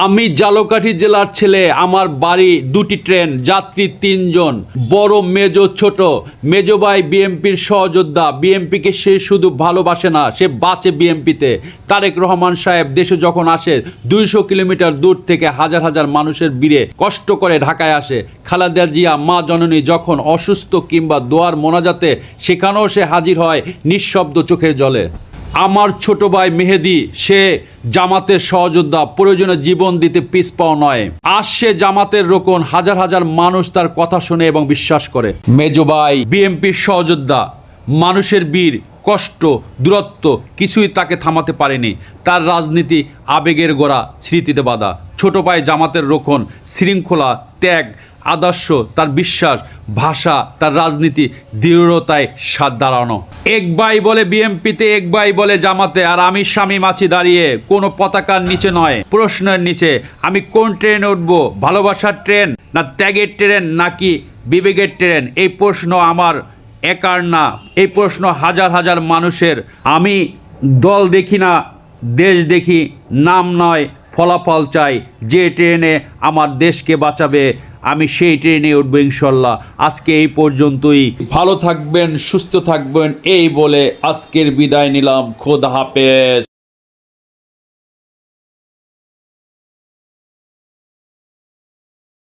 আমি ঝালকাঠি জেলার ছেলে, আমার বাড়ি দুটি ট্রেন, যাত্রী 3 জন, বড় মেজো ছোট। মেজো ভাই বিএমপির সহযোদ্ধা, বিএমপিকে সে শুধু ভালোবাসে না, সে বাঁচে বিএমপিতে। তারেক রহমান সাহেব দেশে যখন আসে 200 কিলোমিটার দূর থেকে হাজার হাজার মানুষের ভিড়ে কষ্ট করে ঢাকায় আসে। খালেদা জিয়া মা জননী যখন অসুস্থ কিংবা দোয়ার মোনাজাতে, সেখানেও সে হাজির হয় নিঃশব্দ চোখের জলে। আমার ছোট ভাই মেহেদি, সে জামাতের সহযোদ্ধা, প্রয়োজনে জীবন দিতে পিছপাও নয়। আজ সে জামাতের রোকন, হাজার হাজার মানুষ তার কথা শুনে এবং বিশ্বাস করে। মেজো ভাই বিএমপির সহযোদ্ধা, মানুষের বীর, কষ্ট, দূরত্ব কিছুই তাকে থামাতে পারেনি। তার রাজনীতি আবেগের গোড়া, স্মৃতিতে বাঁধা। ছোট ভাই জামাতের রোকন, শৃঙ্খলা, ত্যাগ, আদর্শ তার বিশ্বাস, ভাষা তার রাজনীতি, দৃঢ়তায় সাথ দাঁড়ানো। এক ভাই বলে বিএমপিতে, এক ভাই বলে জামাতে, আর আমি স্বামী মাছি দাঁড়িয়ে কোনো পতাকার নিচে নয়, প্রশ্নের নিচে। আমি কোন ট্রেনে উঠবো, ভালোবাসার ট্রেন না ত্যাগের ট্রেন নাকি বিবেকের ট্রেন? এই প্রশ্ন আমার একার না, এই প্রশ্ন হাজার হাজার মানুষের। আমি দল দেখি না, দেশ দেখি, নাম নয় ফলাফল চাই। যে ট্রেনে আমার দেশকে বাঁচাবে আমি সেই ট্রেনে উঠবো ইনশাল্লাহ। আজকে এই পর্যন্তই। ভালো থাকবেন, সুস্থ থাকবেন, এই বলে আজকের বিদায় নিলাম। খোদা হাফেজ।